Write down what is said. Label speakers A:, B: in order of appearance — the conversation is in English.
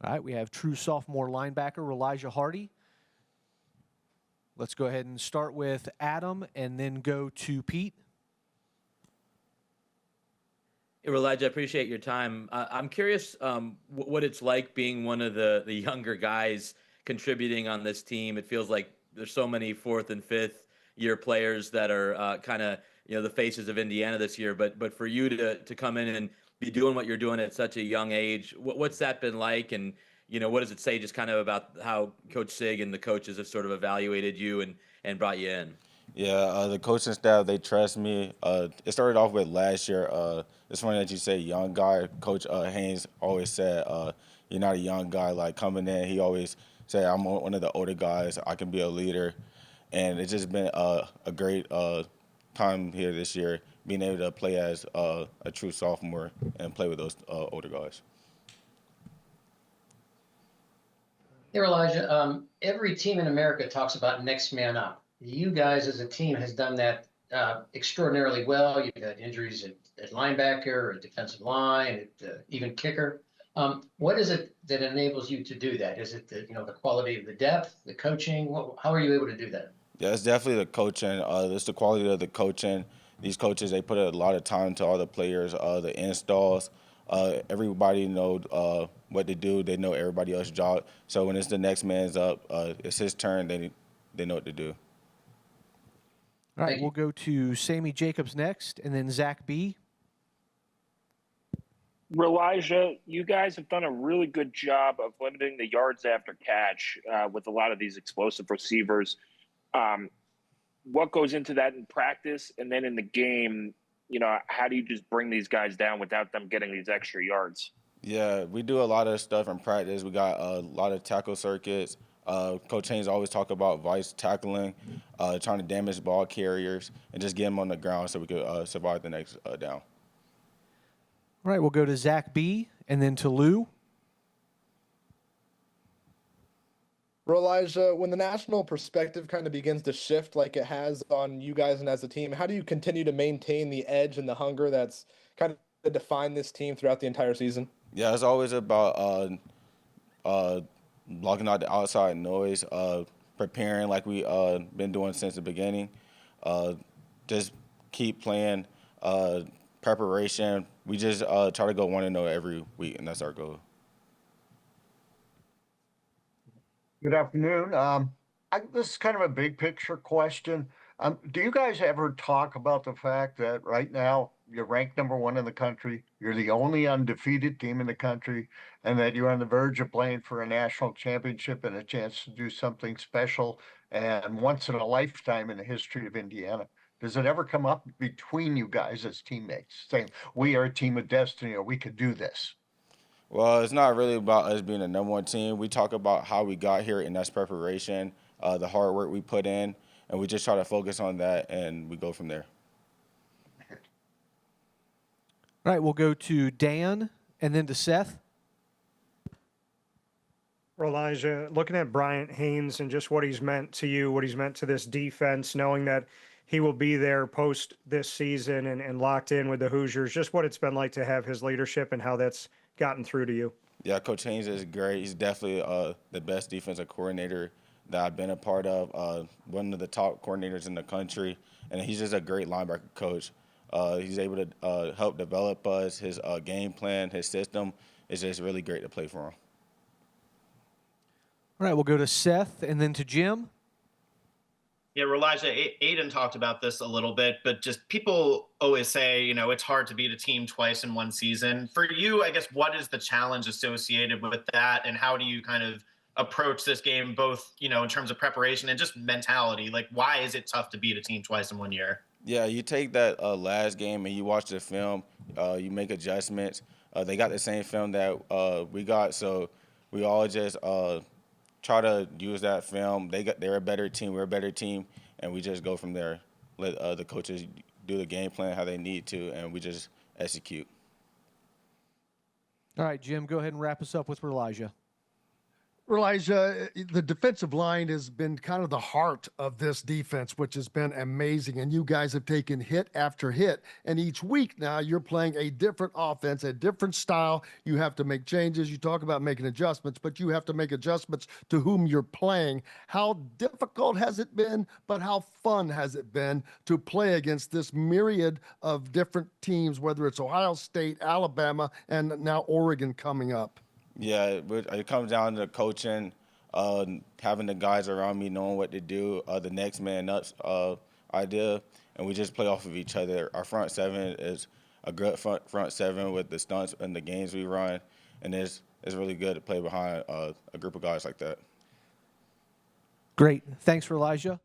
A: All right, we have true sophomore linebacker Rolijah Hardy. Let's go ahead and start with Adam and then go to Pete.
B: Hey, Rolijah, I appreciate your time. I'm curious what it's like being one of the younger guys contributing on this team. It feels like there's so many fourth and fifth year players that are kind of the faces of Indiana this year. But for you to come in and be doing what you're doing at such a young age, what's that been like? And what does it say just kind of about how Coach Sig and the coaches have sort of evaluated you and brought you in?
C: Yeah, the coaching staff, they trust me. It started off with last year. It's funny that you say young guy. Coach Haynes always said, you're not a young guy. Like coming in, he always said, I'm one of the older guys. I can be a leader. And it's just been a great time here this year, being able to play as a true sophomore and play with those older guys.
D: Hey, Rolijah, every team in America talks about next man up. You guys as a team has done that extraordinarily well. You've had injuries at linebacker, at defensive line, at even kicker. What is it that enables you to do that? Is it the quality of the depth, the coaching? How are you able to do that?
C: Yeah, it's definitely the coaching. It's the quality of the coaching. These coaches, they put a lot of time to all the players, the installs. Everybody knows what to do. They know everybody else's job. So when it's the next man's up, it's his turn. They know what to do.
A: All right, we'll go to Sammy Jacobs next, and then Zach B.
E: Rolijah, you guys have done a really good job of limiting the yards after catch with a lot of these explosive receivers. What goes into that in practice, and then in the game, how do you just bring these guys down without them getting these extra yards?
C: Yeah, we do a lot of stuff in practice. We got a lot of tackle circuits. Coach Haynes always talk about vice tackling, trying to damage ball carriers, and just get them on the ground so we could survive the next down.
A: All right, we'll go to Zach B. and then to Lou.
F: Rolijah, when the national perspective kind of begins to shift like it has on you guys and as a team, how do you continue to maintain the edge and the hunger that's kind of defined this team throughout the entire season?
C: Yeah, it's always about blocking out the outside noise, preparing like we been doing since the beginning. Just keep playing, preparation. We just try to go 1-0 every week, and that's our goal.
G: Good afternoon. This is kind of a big picture question. Do you guys ever talk about the fact that right now you're ranked #1 in the country, you're the only undefeated team in the country, and that you're on the verge of playing for a national championship and a chance to do something special and once in a lifetime in the history of Indiana? Does it ever come up between you guys as teammates saying, we are a team of destiny or we could do this?
C: Well, it's not really about us being the #1 team. We talk about how we got here, and that's preparation, the hard work we put in, and we just try to focus on that, and we go from there.
A: All right, we'll go to Dan and then to Seth.
H: Rolijah, looking at Bryant Haynes and just what he's meant to you, what he's meant to this defense, knowing that he will be there post this season and locked in with the Hoosiers, just what it's been like to have his leadership and how that's gotten through to you.
C: Yeah, Coach Haynes is great. He's definitely the best defensive coordinator that I've been a part of, one of the top coordinators in the country, and he's just a great linebacker coach. He's able to help develop us. His game plan, his system is just really great to play for him.
A: All right, we'll go to Seth and then to Jim.
I: Yeah, Rolijah, Aiden talked about this a little bit, but just people always say, it's hard to beat a team twice in one season. For you, I guess, what is the challenge associated with that, and how do you kind of approach this game, both, in terms of preparation and just mentality? Like, why is it tough to beat a team twice in 1 year?
C: Yeah, you take that last game and you watch the film, you make adjustments. They got the same film that we got, so we all just try to use that film. They're a better team, we're a better team, and we just go from there. Let the coaches do the game plan how they need to, and we just execute.
A: All right, Jim, go ahead and wrap us up with Rolijah.
J: Rolijah, the defensive line has been kind of the heart of this defense, which has been amazing. And you guys have taken hit after hit. And each week now you're playing a different offense, a different style. You have to make changes. You talk about making adjustments, but you have to make adjustments to whom you're playing. How difficult has it been, but how fun has it been to play against this myriad of different teams, whether it's Ohio State, Alabama, and now Oregon coming up?
C: Yeah, it comes down to coaching, having the guys around me knowing what to do, the next man up idea, and we just play off of each other. Our front seven is a good front seven with the stunts and the games we run, and it's really good to play behind a group of guys like that.
A: Great. Thanks, Rolijah.